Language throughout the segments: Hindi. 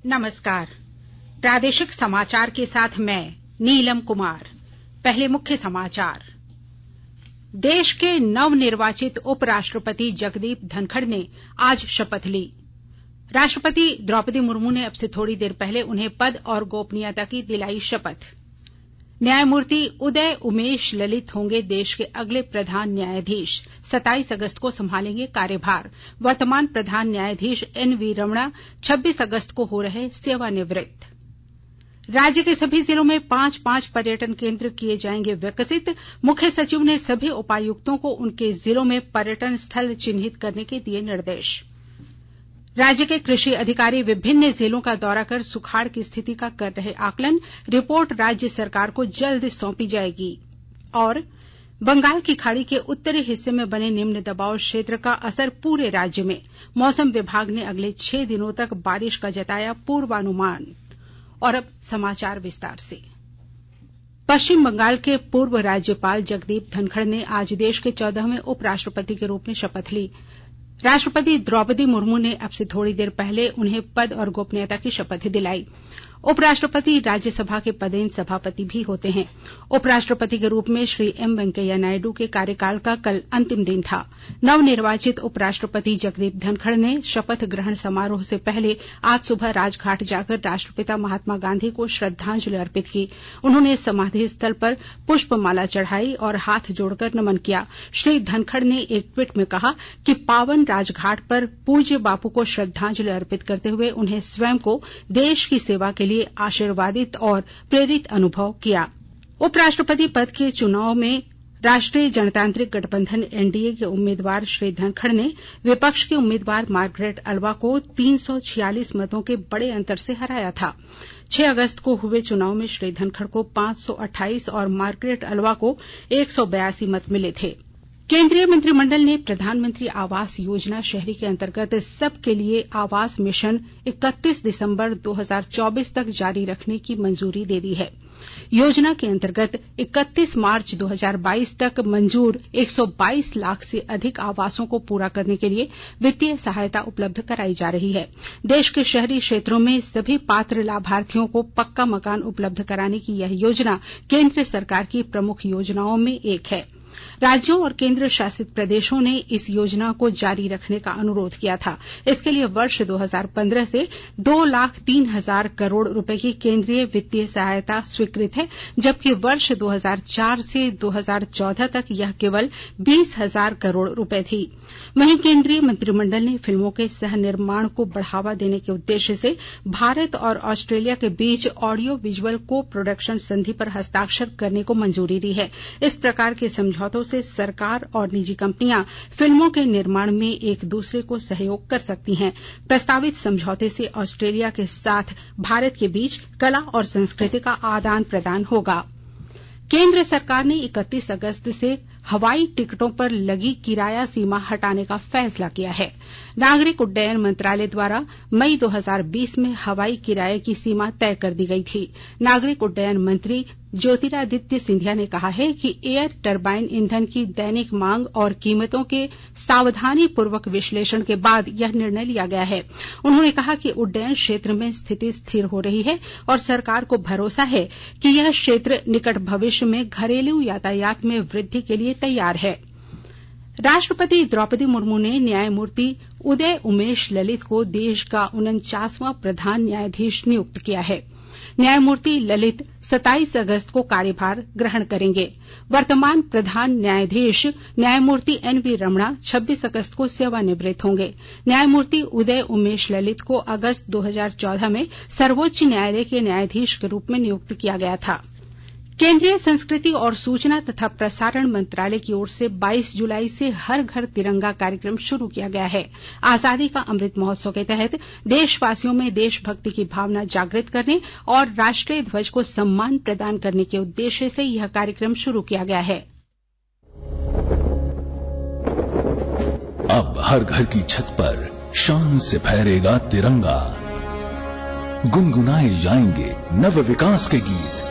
नमस्कार। प्रादेशिक समाचार के साथ मैं नीलम कुमार। पहले मुख्य समाचार। देश के नवनिर्वाचित उपराष्ट्रपति जगदीप धनखड़ ने आज शपथ ली। राष्ट्रपति द्रौपदी मुर्मू ने अब से थोड़ी देर पहले उन्हें पद और गोपनीयता की दिलाई शपथ। न्यायमूर्ति उदय उमेश ललित होंगे देश के अगले प्रधान न्यायाधीश। 27 अगस्त को संभालेंगे कार्यभार। वर्तमान प्रधान न्यायाधीश एनवी रमणा 26 अगस्त को हो रहे सेवानिवृत्त। राज्य के सभी जिलों में 5-5 पर्यटन केंद्र किए जाएंगे विकसित। मुख्य सचिव ने सभी उपायुक्तों को उनके जिलों में पर्यटन स्थल चिन्हित करने के दिए निर्देश। राज्य के कृषि अधिकारी विभिन्न जिलों का दौरा कर सुखाड़ की स्थिति का कर रहे आकलन। रिपोर्ट राज्य सरकार को जल्द सौंपी जाएगी। और बंगाल की खाड़ी के उत्तरी हिस्से में बने निम्न दबाव क्षेत्र का असर पूरे राज्य में। मौसम विभाग ने अगले 6 दिनों तक बारिश का जताया पूर्वानुमान। और अब समाचार विस्तार से। पश्चिम बंगाल के पूर्व राज्यपाल जगदीप धनखड़ ने आज देश के 14वें उपराष्ट्रपति के रूप में शपथ ली। राष्ट्रपति द्रौपदी मुर्मू ने अब से थोड़ी देर पहले उन्हें पद और गोपनीयता की शपथ दिलाई। उपराष्ट्रपति राज्यसभा के पदेन सभापति भी होते हैं। उपराष्ट्रपति के रूप में श्री एम वेंकैया नायडू के कार्यकाल का कल अंतिम दिन था। नवनिर्वाचित उपराष्ट्रपति जगदीप धनखड़ ने शपथ ग्रहण समारोह से पहले आज सुबह राजघाट जाकर राष्ट्रपिता महात्मा गांधी को श्रद्धांजलि अर्पित की। उन्होंने समाधि स्थल पर पुष्पमाला चढ़ाई और हाथ जोड़कर नमन किया। श्री धनखड़ ने एक ट्वीट में कहा कि पावन राजघाट पर पूज्य बापू को श्रद्धांजलि अर्पित करते हुए उन्हें स्वयं को देश की सेवा के लिए आशीर्वादित और प्रेरित अनुभव किया। उपराष्ट्रपति पद के चुनाव में राष्ट्रीय जनतांत्रिक गठबंधन एनडीए के उम्मीदवार श्री धनखड़ ने विपक्ष के उम्मीदवार मार्गरेट अल्वा को 346 मतों के बड़े अंतर से हराया था। 6 अगस्त को हुए चुनाव में श्री धनखड़ को 528 और मार्गरेट अल्वा को 182 मत मिले थे। केंद्रीय मंत्रिमंडल ने प्रधानमंत्री आवास योजना शहरी के अंतर्गत सबके लिए आवास मिशन 31 दिसंबर 2024 तक जारी रखने की मंजूरी दे दी है। योजना के अंतर्गत 31 मार्च 2022 तक मंजूर 122 लाख से अधिक आवासों को पूरा करने के लिए वित्तीय सहायता उपलब्ध कराई जा रही है। देश के शहरी क्षेत्रों में सभी पात्र लाभार्थियों को पक्का मकान उपलब्ध कराने की यह योजना केंद्र सरकार की प्रमुख योजनाओं में एक है। राज्यों और केंद्र शासित प्रदेशों ने इस योजना को जारी रखने का अनुरोध किया था। इसके लिए वर्ष 2015 से 2,03,000 करोड़ रुपए की केंद्रीय वित्तीय सहायता स्वीकृत है, जबकि वर्ष 2004 से 2014 तक यह केवल 20,000 करोड़ रुपए थी। वहीं केंद्रीय मंत्रिमंडल ने फिल्मों के सह निर्माण को बढ़ावा देने के उद्देश्य से भारत और ऑस्ट्रेलिया के बीच ऑडियो विजुअल को प्रोडक्शन संधि पर हस्ताक्षर करने को मंजूरी दी है। इस प्रकार के समझौतों से सरकार और निजी कंपनियां फिल्मों के निर्माण में एक दूसरे को सहयोग कर सकती हैं। प्रस्तावित समझौते से ऑस्ट्रेलिया के साथ भारत के बीच कला और संस्कृति का आदान प्रदान होगा। केंद्र सरकार ने 31 अगस्त से हवाई टिकटों पर लगी किराया सीमा हटाने का फैसला किया है। नागरिक उड्डयन मंत्रालय द्वारा मई 2020 में हवाई किराए की सीमा तय कर दी गई थी। नागरिक उड्डयन मंत्री ज्योतिरादित्य सिंधिया ने कहा है कि एयर टरबाइन ईंधन की दैनिक मांग और कीमतों के सावधानी पूर्वक विश्लेषण के बाद यह निर्णय लिया गया है। उन्होंने कहा कि उड्डयन क्षेत्र में स्थिति स्थिर हो रही है और सरकार को भरोसा है कि यह क्षेत्र निकट भविष्य में घरेलू यातायात में वृद्धि के लिए तैयार है। राष्ट्रपति द्रौपदी मुर्मू ने न्यायमूर्ति उदय उमेश ललित को देश का 49वां प्रधान न्यायाधीश नियुक्त किया है। न्यायमूर्ति ललित 27 अगस्त को कार्यभार ग्रहण करेंगे। वर्तमान प्रधान न्यायाधीश न्यायमूर्ति एनवी रमणा 26 अगस्त को सेवानिवृत्त होंगे। न्यायमूर्ति उदय उमेश ललित को अगस्त 2014 में सर्वोच्च न्यायालय के न्यायाधीश के रूप में नियुक्त किया गया था। केंद्रीय संस्कृति और सूचना तथा प्रसारण मंत्रालय की ओर से 22 जुलाई से हर घर तिरंगा कार्यक्रम शुरू किया गया है। आजादी का अमृत महोत्सव के तहत देशवासियों में देशभक्ति की भावना जागृत करने और राष्ट्रीय ध्वज को सम्मान प्रदान करने के उद्देश्य से यह कार्यक्रम शुरू किया गया है। अब हर घर की छत पर शान से फहरेगा तिरंगा, गुनगुनाए जाएंगे नव विकास के गीत।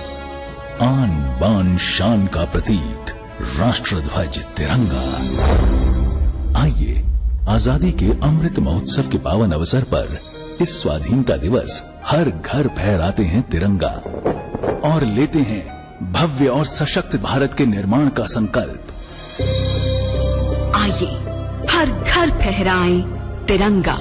आन बान शान का प्रतीक राष्ट्र ध्वज तिरंगा। आइए आजादी के अमृत महोत्सव के पावन अवसर पर इस स्वाधीनता दिवस हर घर फहराते हैं तिरंगा और लेते हैं भव्य और सशक्त भारत के निर्माण का संकल्प। आइए हर घर फहराएं तिरंगा।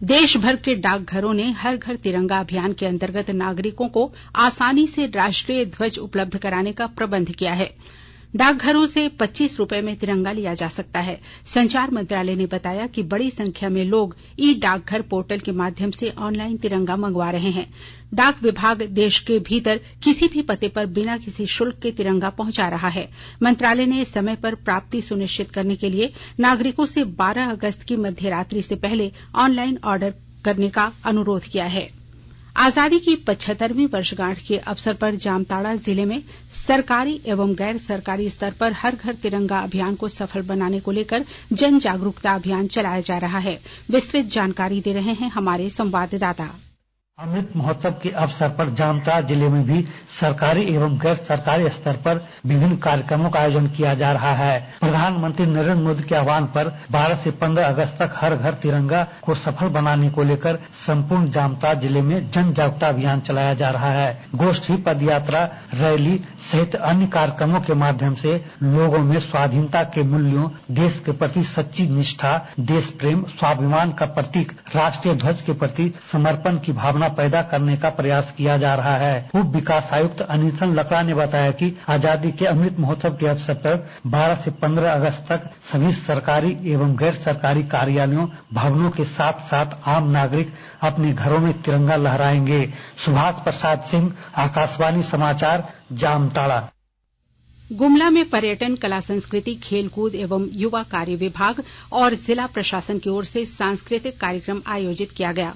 देश भर के डाकघरों ने हर घर तिरंगा अभियान के अंतर्गत नागरिकों को आसानी से राष्ट्रीय ध्वज उपलब्ध कराने का प्रबंध किया है। डाकघरों से 25 रुपए में तिरंगा लिया जा सकता है। संचार मंत्रालय ने बताया कि बड़ी संख्या में लोग ई डाकघर पोर्टल के माध्यम से ऑनलाइन तिरंगा मंगवा रहे हैं। डाक विभाग देश के भीतर किसी भी पते पर बिना किसी शुल्क के तिरंगा पहुंचा रहा है। मंत्रालय ने समय पर प्राप्ति सुनिश्चित करने के लिए नागरिकों से 12 अगस्त की मध्यरात्रि से पहले ऑनलाइन ऑर्डर करने का अनुरोध किया है। आजादी की 75वीं वर्षगांठ के अवसर पर जामताड़ा जिले में सरकारी एवं गैर सरकारी स्तर पर हर घर तिरंगा अभियान को सफल बनाने को लेकर जन जागरूकता अभियान चलाया जा रहा है। विस्तृत जानकारी दे रहे हैं हमारे संवाददाता। अमृत महोत्सव के अवसर पर जामताड़ा जिले में भी सरकारी एवं गैर सरकारी स्तर पर विभिन्न कार्यक्रमों का आयोजन किया जा रहा है। प्रधानमंत्री नरेंद्र मोदी के आह्वान पर 12 से 15 अगस्त तक हर घर तिरंगा को सफल बनाने को लेकर संपूर्ण जामताड़ा जिले में जन जागरूकता अभियान चलाया जा रहा है। गोष्ठी, पदयात्रा, रैली सहित अन्य कार्यक्रमों के माध्यम से लोगों में स्वाधीनता के मूल्यों, देश के प्रति सच्ची निष्ठा, देश प्रेम, स्वाभिमान का प्रतीक राष्ट्रीय ध्वज के प्रति समर्पण की भावना पैदा करने का प्रयास किया जा रहा है। उप विकास आयुक्त अनिशन लकड़ा ने बताया कि आजादी के अमृत महोत्सव के अवसर पर 12 से 15 अगस्त तक सभी सरकारी एवं गैर सरकारी कार्यालयों, भवनों के साथ साथ आम नागरिक अपने घरों में तिरंगा लहराएंगे। सुभाष प्रसाद सिंह, आकाशवाणी समाचार, जामताड़ा। गुमला में पर्यटन, कला संस्कृति, खेलकूद एवं युवा कार्य विभाग और जिला प्रशासन की ओर से सांस्कृतिक कार्यक्रम आयोजित किया गया।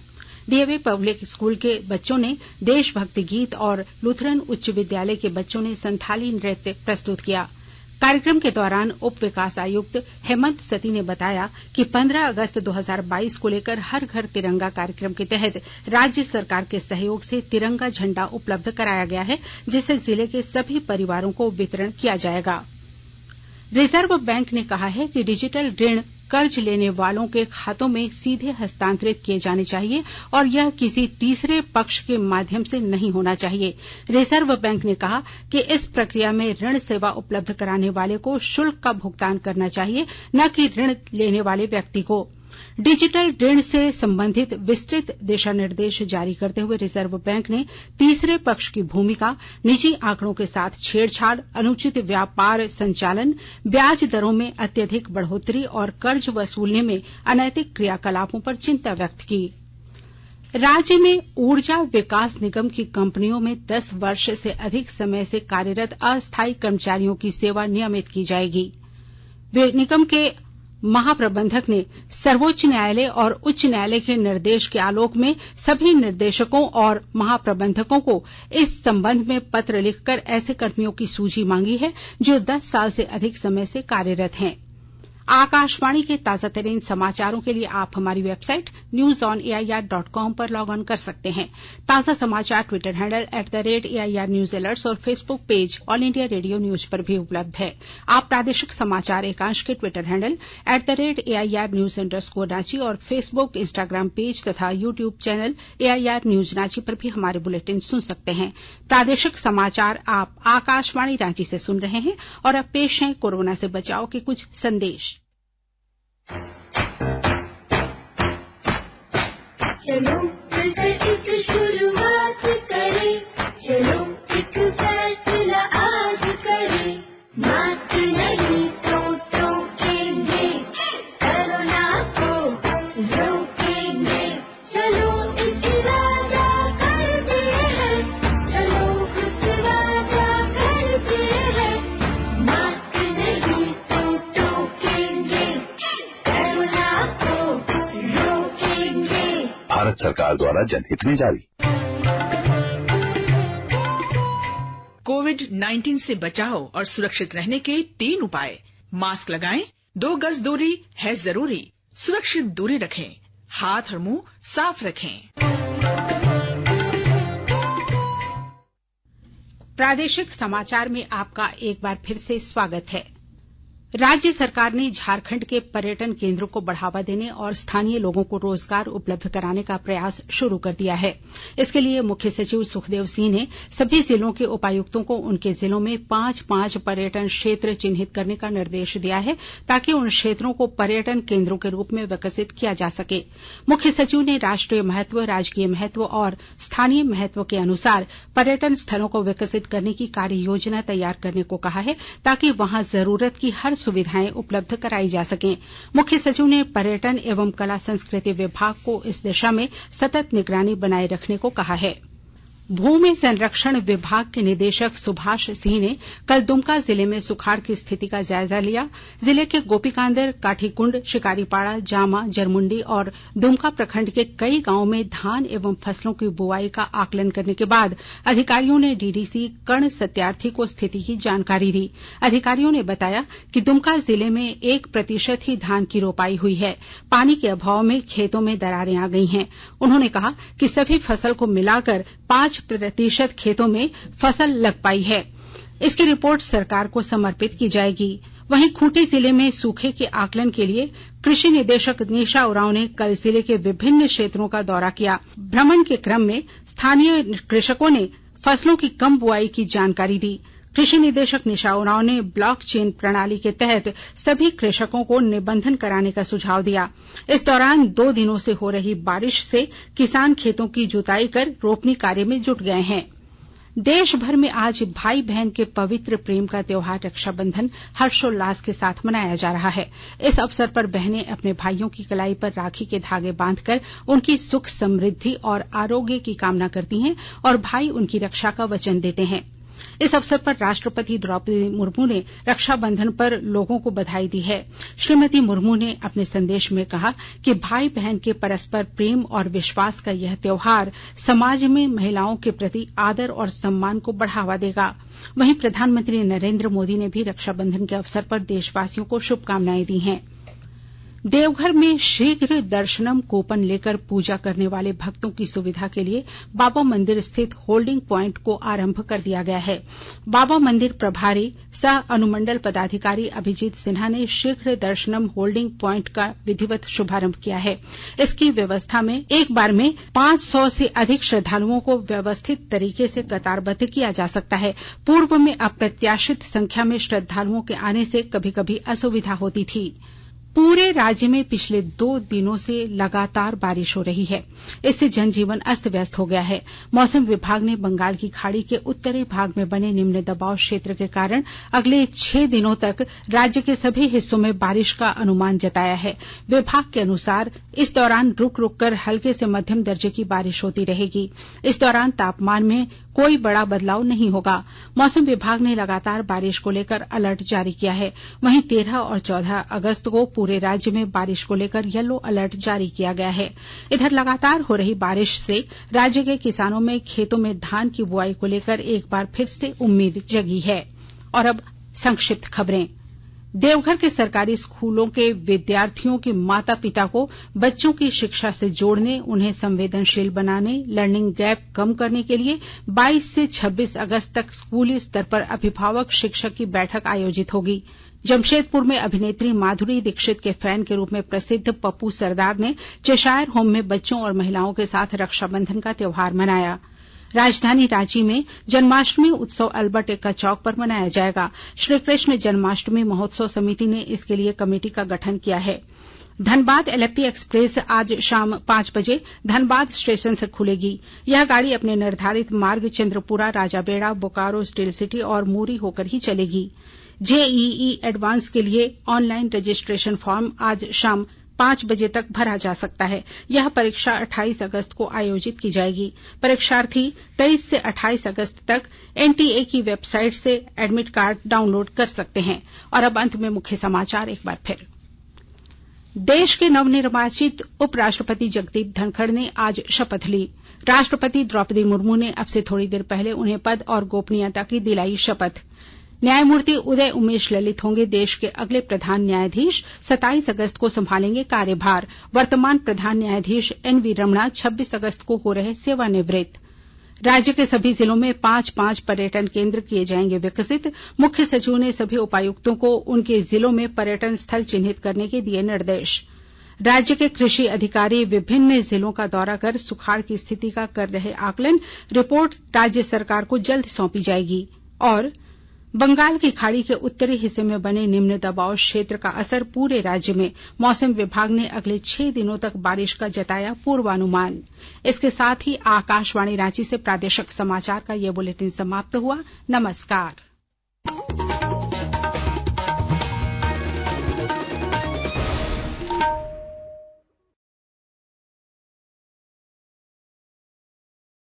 डीएवी पब्लिक स्कूल के बच्चों ने देशभक्ति गीत और लुथरन उच्च विद्यालय के बच्चों ने संथाली नृत्य प्रस्तुत किया। कार्यक्रम के दौरान उप विकास आयुक्त हेमंत सती ने बताया कि 15 अगस्त 2022 को लेकर हर घर तिरंगा कार्यक्रम के तहत राज्य सरकार के सहयोग से तिरंगा झंडा उपलब्ध कराया गया है, जिसे जिले के सभी परिवारों को वितरण किया जाएगा। रिजर्व बैंक ने कहा है कि डिजिटल ऋण कर्ज लेने वालों के खातों में सीधे हस्तांतरित किए जाने चाहिए और यह किसी तीसरे पक्ष के माध्यम से नहीं होना चाहिए। रिजर्व बैंक ने कहा कि इस प्रक्रिया में ऋण सेवा उपलब्ध कराने वाले को शुल्क का भुगतान करना चाहिए, न कि ऋण लेने वाले व्यक्ति को। डिजिटल ऋण से संबंधित विस्तृत दिशा निर्देश जारी करते हुए रिजर्व बैंक ने तीसरे पक्ष की भूमिका, निजी आंकड़ों के साथ छेड़छाड़, अनुचित व्यापार संचालन, ब्याज दरों में अत्यधिक बढ़ोतरी और कर्ज वसूलने में अनैतिक क्रियाकलापों पर चिंता व्यक्त की। राज्य में ऊर्जा विकास निगम की कंपनियों में 10 वर्ष से अधिक समय से कार्यरत अस्थायी कर्मचारियों की सेवा नियमित की जाएगी। निगम के महाप्रबंधक ने सर्वोच्च न्यायालय और उच्च न्यायालय के निर्देश के आलोक में सभी निर्देशकों और महाप्रबंधकों को इस संबंध में पत्र लिखकर ऐसे कर्मियों की सूची मांगी है जो 10 साल से अधिक समय से कार्यरत हैं। आकाशवाणी के ताजा तरीन समाचारों के लिए आप हमारी वेबसाइट newsonair.com पर लॉग ऑन कर सकते हैं। ताजा समाचार Twitter handle @AIR news alerts और Facebook page all India radio news पर भी उपलब्ध है। आप प्रादेशिक समाचार एकांश के Twitter handle @AIR news _Ranchi और फेसबुक, इंस्टाग्राम पेज तथा YouTube channel AIR news Ranchi पर भी हमारे बुलेटिन सुन सकते हैं। प्रादेशिक समाचार आप आकाशवाणी रांची से सुन रहे हैं और अब पेश है कोरोना से बचाव के कुछ संदेश। चलो मिलकर एक शुरुआत करें, चलो एक फैसला आज करें, मास्क नहीं तो टोकेंगे, कोरोना को रोकेंगे, चलो एक वादा करते हैं, चलो कुछ वादा करते हैं, मास्क नहीं तो टोकेंगे, कोरोना को रोकेंगे। भारत सरकार द्वारा जनहित में जारी। कोविड-19 से बचाव और सुरक्षित रहने के 3 उपाय। मास्क लगाएं, 2 गज दूरी है जरूरी, सुरक्षित दूरी रखें, हाथ और मुंह साफ रखें। प्रादेशिक समाचार में आपका एक बार फिर से स्वागत है। राज्य सरकार ने झारखंड के पर्यटन केंद्रों को बढ़ावा देने और स्थानीय लोगों को रोजगार उपलब्ध कराने का प्रयास शुरू कर दिया है। इसके लिए मुख्य सचिव सुखदेव सिंह ने सभी जिलों के उपायुक्तों को उनके जिलों में 5-5 पर्यटन क्षेत्र चिन्हित करने का निर्देश दिया है, ताकि उन क्षेत्रों को पर्यटन केंद्रों के रूप में विकसित किया जा सके। मुख्य सचिव ने राष्ट्रीय महत्व, राजकीय महत्व और स्थानीय महत्व के अनुसार पर्यटन स्थलों को विकसित करने की कार्य योजना तैयार करने को कहा है, ताकि वहां जरूरत की हर सुविधाएं उपलब्ध कराई जा सकें। मुख्य सचिव ने पर्यटन एवं कला संस्कृति विभाग को इस दिशा में सतत निगरानी बनाए रखने को कहा है। भूमि संरक्षण विभाग के निदेशक सुभाष सिंह ने कल दुमका जिले में सुखाड़ की स्थिति का जायजा लिया। जिले के गोपीकांदर, काठीकुंड, शिकारीपाड़ा, जामा, जरमुंडी और दुमका प्रखंड के कई गांवों में धान एवं फसलों की बुआई का आकलन करने के बाद अधिकारियों ने डीडीसी कर्ण सत्यार्थी को स्थिति की जानकारी दी। अधिकारियों ने बताया कि दुमका जिले में 1% ही धान की रोपाई हुई है। पानी के अभाव में खेतों में दरारें आ गई हैं। उन्होंने कहा कि सभी फसल को मिलाकर 5% खेतों में फसल लग पाई है। इसकी रिपोर्ट सरकार को समर्पित की जाएगी। वहीं खूंटी जिले में सूखे के आकलन के लिए कृषि निदेशक निशा उरांव ने कल जिले के विभिन्न क्षेत्रों का दौरा किया। भ्रमण के क्रम में स्थानीय कृषकों ने फसलों की कम बुआई की जानकारी दी। कृषि निदेशक निशा उरांव ने ब्लॉक चेन प्रणाली के तहत सभी कृषकों को निबंधन कराने का सुझाव दिया। इस दौरान 2 दिनों से हो रही बारिश से किसान खेतों की जुताई कर रोपनी कार्य में जुट गए हैं। देश भर में आज भाई बहन के पवित्र प्रेम का त्योहार रक्षाबंधन हर्षोल्लास के साथ मनाया जा रहा है। इस अवसर पर बहनें अपने भाइयों की कलाई पर राखी के धागे बांधकर उनकी सुख समृद्धि और आरोग्य की कामना करती हैं और भाई उनकी रक्षा का वचन देते हैं। इस अवसर पर राष्ट्रपति द्रौपदी मुर्मू ने रक्षाबंधन पर लोगों को बधाई दी है। श्रीमती मुर्मू ने अपने संदेश में कहा कि भाई बहन के परस्पर प्रेम और विश्वास का यह त्योहार समाज में महिलाओं के प्रति आदर और सम्मान को बढ़ावा देगा। वहीं प्रधानमंत्री नरेंद्र मोदी ने भी रक्षाबंधन के अवसर पर देशवासियों को शुभकामनाएं दी हैं। देवघर में शीघ्र दर्शनम कूपन लेकर पूजा करने वाले भक्तों की सुविधा के लिए बाबा मंदिर स्थित होल्डिंग प्वाइंट को आरंभ कर दिया गया है। बाबा मंदिर प्रभारी सह अनुमंडल पदाधिकारी अभिजीत सिन्हा ने शीघ्र दर्शनम होल्डिंग प्वाइंट का विधिवत शुभारंभ किया है। इसकी व्यवस्था में एक बार में 500 से अधिक श्रद्धालुओं को व्यवस्थित तरीके से कतारबद्ध किया जा सकता है। पूर्व में अप्रत्याशित संख्या में श्रद्धालुओं के आने से कभी कभी असुविधा होती थी। पूरे राज्य में पिछले 2 दिनों से लगातार बारिश हो रही है। इससे जनजीवन अस्त व्यस्त हो गया है। मौसम विभाग ने बंगाल की खाड़ी के उत्तरी भाग में बने निम्न दबाव क्षेत्र के कारण अगले 6 दिनों तक राज्य के सभी हिस्सों में बारिश का अनुमान जताया है। विभाग के अनुसार इस दौरान रुक रुक कर हल्के से मध्यम दर्जे की बारिश होती रहेगी। इस दौरान तापमान में कोई बड़ा बदलाव नहीं होगा। मौसम विभाग ने लगातार बारिश को लेकर अलर्ट जारी किया है। वहीं 13 और 14 अगस्त को पूरे राज्य में बारिश को लेकर येलो अलर्ट जारी किया गया है। इधर लगातार हो रही बारिश से राज्य के किसानों में खेतों में धान की बुआई को लेकर एक बार फिर से उम्मीद जगी है। और अब संक्षिप्त खबरें। देवघर के सरकारी स्कूलों के विद्यार्थियों के माता पिता को बच्चों की शिक्षा से जोड़ने, उन्हें संवेदनशील बनाने, लर्निंग गैप कम करने के लिए 22 से 26 अगस्त तक स्कूली स्तर पर अभिभावक शिक्षक की बैठक आयोजित होगी। जमशेदपुर में अभिनेत्री माधुरी दीक्षित के फैन के रूप में प्रसिद्ध पप्पू सरदार ने चेशायर होम में बच्चों और महिलाओं के साथ रक्षाबंधन का त्योहार मनाया। राजधानी रांची में जन्माष्टमी उत्सव अल्बर्ट एक्का चौक पर मनाया जाएगा। श्रीकृष्ण जन्माष्टमी महोत्सव समिति ने इसके लिए कमेटी का गठन किया है। धनबाद एलेप्पी एक्सप्रेस आज शाम 5 बजे धनबाद स्टेशन से खुलेगी। यह गाड़ी अपने निर्धारित मार्ग चंद्रपुरा, राजाबेड़ा, बोकारो, स्टील सिटी और मूरी होकर ही चलेगी। जेईई एडवांस के लिए ऑनलाइन रजिस्ट्रेशन फॉर्म आज शाम 5 बजे तक भरा जा सकता है। यह परीक्षा 28 अगस्त को आयोजित की जाएगी। परीक्षार्थी 23 से 28 अगस्त तक एनटीए की वेबसाइट से एडमिट कार्ड डाउनलोड कर सकते हैं। और अब अंत में मुख्य समाचार एक बार फिर। देश के नवनिर्वाचित उपराष्ट्रपति जगदीप धनखड़ ने आज शपथ ली। राष्ट्रपति द्रौपदी मुर्मू ने अब से थोड़ी देर पहले उन्हें पद और गोपनीयता की दिलाई शपथ। न्यायमूर्ति उदय उमेश ललित होंगे देश के अगले प्रधान न्यायाधीश। 27 अगस्त को संभालेंगे कार्यभार। वर्तमान प्रधान न्यायाधीश एनवी रमणा 26 अगस्त को हो रहे सेवानिवृत्त। राज्य के सभी जिलों में 5-5 पर्यटन केंद्र किए जाएंगे विकसित। मुख्य सचिव ने सभी उपायुक्तों को उनके जिलों में पर्यटन स्थल चिन्हित करने के दिए निर्देश। राज्य के कृषि अधिकारी विभिन्न जिलों का दौरा कर सुखाड़ की स्थिति का कर रहे आकलन। रिपोर्ट राज्य सरकार को जल्द सौंपी जाएगी। और बंगाल की खाड़ी के उत्तरी हिस्से में बने निम्न दबाव क्षेत्र का असर पूरे राज्य में। मौसम विभाग ने अगले 6 दिनों तक बारिश का जताया पूर्वानुमान। इसके साथ ही आकाशवाणी रांची से प्रादेशिक समाचार का ये बुलेटिन समाप्त हुआ। नमस्कार।